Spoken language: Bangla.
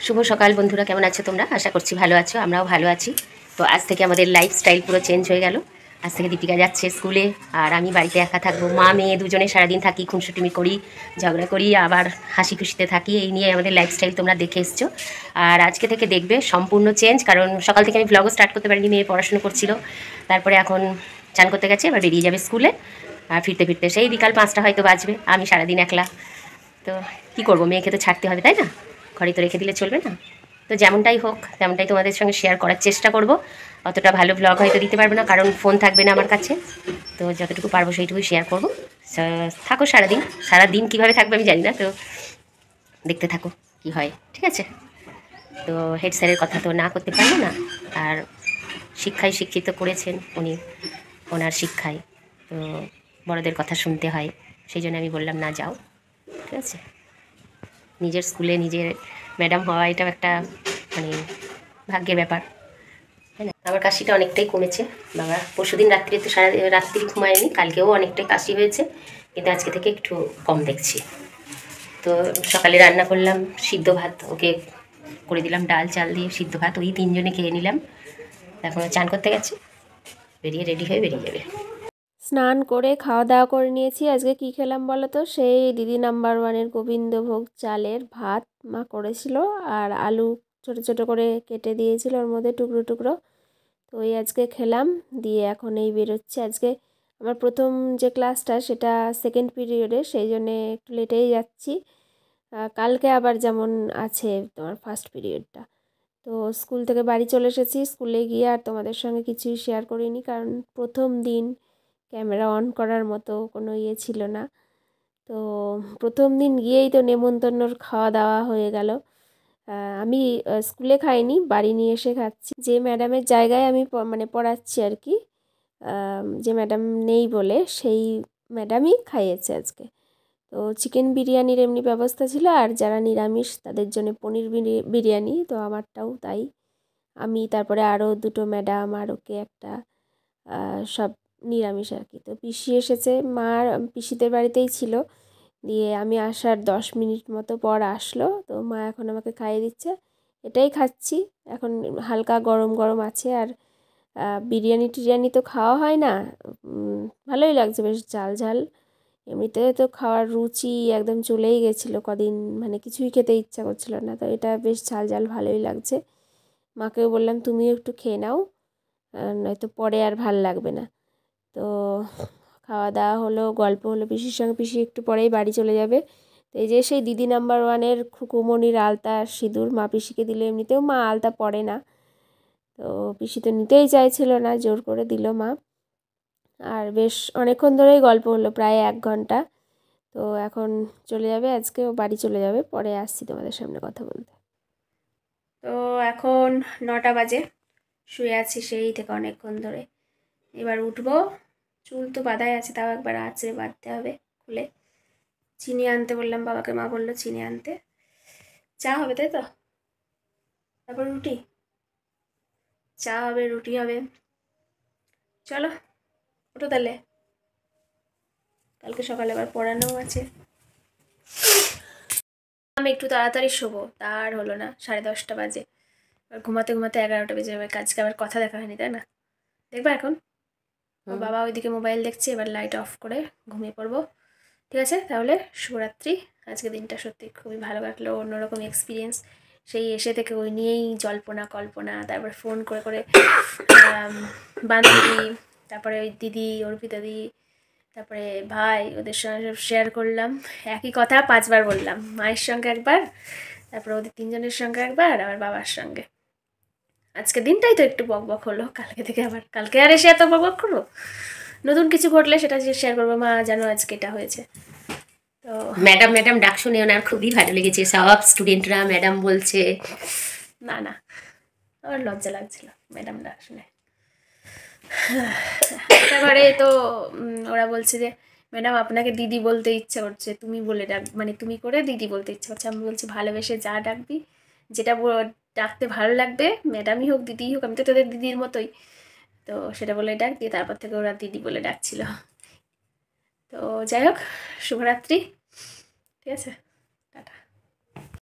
শুভ সকাল বন্ধুরা, কেমন আছো তোমরা? আশা করছি ভালো আছো, আমরাও ভালো আছি। তো আজ থেকে আমাদের লাইফস্টাইল পুরো চেঞ্জ হয়ে গেল। আজ থেকে দীপিকা যাচ্ছে স্কুলে, আর আমি বাড়িতে একা থাকবো। মা মেয়ে দুজনে সারাদিন থাকি, খুনসুটিমি করি, ঝগড়া করি, আবার হাসি খুশিতে থাকি। এই নিয়ে আমাদের লাইফস্টাইল তোমরা দেখে এসছো। আর আজকে থেকে দেখবে সম্পূর্ণ চেঞ্জ, কারণ সকাল থেকে আমি ব্লগও স্টার্ট করতে পারিনি, মেয়ে পড়াশুনো করছিল। তারপরে এখন চান করতে গেছে, এবার বেরিয়ে যাবে স্কুলে। আর ফিরতে ফিরতে সেই বিকাল 5টা হয়তো বাজবে। আমি সারাদিন একলা, তো কী করবো, মেয়েকে তো ছাড়তে হবে, তাই না? ঘরে তো রেখে দিলে চলবে না। তো যেমনটাই হোক তেমনটাই তোমাদের সঙ্গে শেয়ার করার চেষ্টা করব। অতটা ভালো ব্লগ হয়তো দিতে পারবো না, কারণ ফোন থাকবে না আমার কাছে। তো যতটুকু পারবো সেইটুকুই শেয়ার করবো। থাকো সারাদিন কীভাবে থাকবে আমি জানি না, তো দেখতে থাকো কি হয়, ঠিক আছে? তো হেড স্যারের কথা তো না করতে পারবো না। আর শিক্ষায় শিক্ষিত করেছেন উনি, ওনার শিক্ষায় তো বড়দের কথা শুনতে হয়। সেই জন্য আমি বললাম না, যাও, ঠিক আছে? নিজের স্কুলে নিজের ম্যাডাম হওয়া এটাও একটা মানে ভাগ্যের ব্যাপার, তাই না? আমার কাশিটা অনেকটাই কমেছে বাবা। পরশুদিন রাত্রে তো সারা রাত্রি ঘুমায়নি, কালকেও অনেকটাই কাশি হয়েছে, কিন্তু আজকে থেকে একটু কম দেখছি। তো সকালে রান্না করলাম সিদ্ধ ভাত, ওকে করে দিলাম ডাল চাল দিয়ে সিদ্ধ ভাত, ওই 3জনে খেয়ে নিলাম। এখন চান করতে গেছে, বেরিয়ে রেডি হয়ে বেরিয়ে যাবে। স্নান করে খাওয়া দাওয়া করে নিয়েছি। আজকে কি খেলাম বলো তো? সেই দিদি নাম্বার ওয়ানের গোবিন্দভোগ চালের ভাত মা করেছিল, আর আলু ছোট ছোট করে কেটে দিয়েছিল ওর মধ্যে টুকরো টুকরো। তো ওই আজকে খেলাম, দিয়ে এখন এই বেরোচ্ছে। আজকে আমার প্রথম যে ক্লাসটা সেটা সেকেন্ড পিরিয়ডে, সেই জন্যে একটু লেটেই যাচ্ছি। কালকে আবার যেমন আছে তোমার ফার্স্ট পিরিয়ডটা। তো স্কুল থেকে বাড়ি চলে এসেছি। স্কুলে গিয়ে আর তোমাদের সঙ্গে কিছুই শেয়ার করিনি, কারণ প্রথম দিন ক্যামেরা অন করার মতো কোনো ইয়ে ছিল না। তো প্রথম দিন গিয়েই তো নেমন্তন্নর খাওয়া দাওয়া হয়ে গেল। আমি স্কুলে খাইনি, বাড়ি নিয়ে এসে খাচ্ছি। যে ম্যাডামের জায়গায় আমি মানে পড়াচ্ছি আর কি, যে ম্যাডাম নেই বলে, সেই ম্যাডামই খাইয়েছে আজকে। তো চিকেন বিরিয়ানির এমনি ব্যবস্থা ছিল, আর যারা নিরামিষ তাদের জন্য পনির বিরিয়ানি, তো আমারটাও তাই। আমি তারপরে আরও দুটো ম্যাডাম আর ওকে একটা, সব নিরামিষ আর কি। তো পিসি এসেছে, মার পিসিদের বাড়িতেই ছিল। দিয়ে আমি আসার 10 মিনিট মতো পর আসলো, তো মা এখন আমাকে খাইয়ে দিচ্ছে। এটাই খাচ্ছি এখন, হালকা গরম গরম আছে। আর বিরিয়ানি টিরিয়ানি তো খাওয়া হয় না, ভালোই লাগছে, বেশ ঝাল ঝাল। এমনিতে তো খাওয়ার রুচি একদম চলেই গেছিলো কদিন, মানে কিছুই খেতে ইচ্ছা করছিল না। তো এটা বেশ ঝাল ঝাল ভালোই লাগছে। মাকেও বললাম তুমিও একটু খেয়ে নাও, নয়তো পরে আর ভাল লাগবে না। তো খাওয়া দাওয়া হলো, গল্প হলো পিসির সঙ্গে। পিসি একটু পরেই বাড়ি চলে যাবে। তো এই যে সেই দিদি নাম্বার ওয়ানের খুকুমণির আলতা সিঁদুর মা পিসিকে দিল। এমনিতেও মা আলতা পরে না, তো পিসি তো নিতেই চাইছিল না, জোর করে দিল মা। আর বেশ অনেকক্ষণ ধরেই গল্প হলো, প্রায় 1 ঘন্টা। তো এখন চলে যাবে, আজকেও বাড়ি চলে যাবে, পরে আসছি তোমাদের সামনে কথা বলতে। তো এখন 9টা বাজে, শুয়ে আছি সেই থেকে অনেকক্ষণ ধরে। এবার উঠবো, চুল তো বাঁধাই আছে, তাও একবার আছে বাঁধতে হবে খুলে। চিনি আনতে বললাম বাবাকে, মা বললো চিনি আনতে। চা হবে তাই তো, তারপর রুটি, চা হবে রুটি হবে। চলো ওঠো তাহলে, কালকে সকালে আবার পড়ানোও আছে। আমি একটু তাড়াতাড়ি শোবো, তার হলো না, 10:30 বাজে। এবার ঘুমাতে ঘুমাতে 11টা বেজে যাবে। আজকে আবার কথা দেখা হয়নি, তাই না? দেখবা এখন বাবা ওইদিকে মোবাইল দেখছে, এবার লাইট অফ করে ঘুমিয়ে পড়বো। ঠিক আছে তাহলে, শুভরাত্রি। আজকে দিনটা সত্যি খুবই ভালো কাটলো, অন্যরকম এক্সপিরিয়েন্স। সেই এসে থেকে ওই নিয়েই জল্পনা কল্পনা, তারপর ফোন করে করে বান্ধবী, তারপরে ওই দিদি অর্পিতা দি, তারপরে ভাই, ওদের সঙ্গে সব শেয়ার করলাম। একই কথা 5বার বললাম, মায়ের সঙ্গে একবার, তারপরে ওদের 3জনের সঙ্গে একবার, আবার বাবার সঙ্গে। আজকে দিনটাই তো একটু বকবক হলো, কালকে থেকে আবার, কালকে আর এসে এত বকবক করবো? নতুন কিছু ঘটলে সেটা শেয়ার করবো, মা জানো আজকে এটা হয়েছে। তো ম্যাডাম ম্যাডাম ডাক শুনে ওনার খুবই ভালো লেগেছে, সব স্টুডেন্টরা ম্যাডাম বলছে। না না, আমার লজ্জা লাগছিল ম্যাডাম ডাক শুনে। এবারে তো ওরা বলছে যে ম্যাডাম আপনাকে দিদি বলতে ইচ্ছা করছে, তুমি বলে ডাক, মানে তুমি করে দিদি বলতে ইচ্ছা করছে। আমি বলছি ভালোবেসে যা ডাকবি, যেটা ডাকতে ভালো লাগবে, ম্যাডামই হোক দিদিই হোক, আমি তো তোদের দিদির মতোই। তো সেটা বলে ডাক দিয়ে, তারপর থেকে ওরা দিদি বলে ডাকছিল। তো যাই হোক, শুভরাত্রি, ঠিক আছে।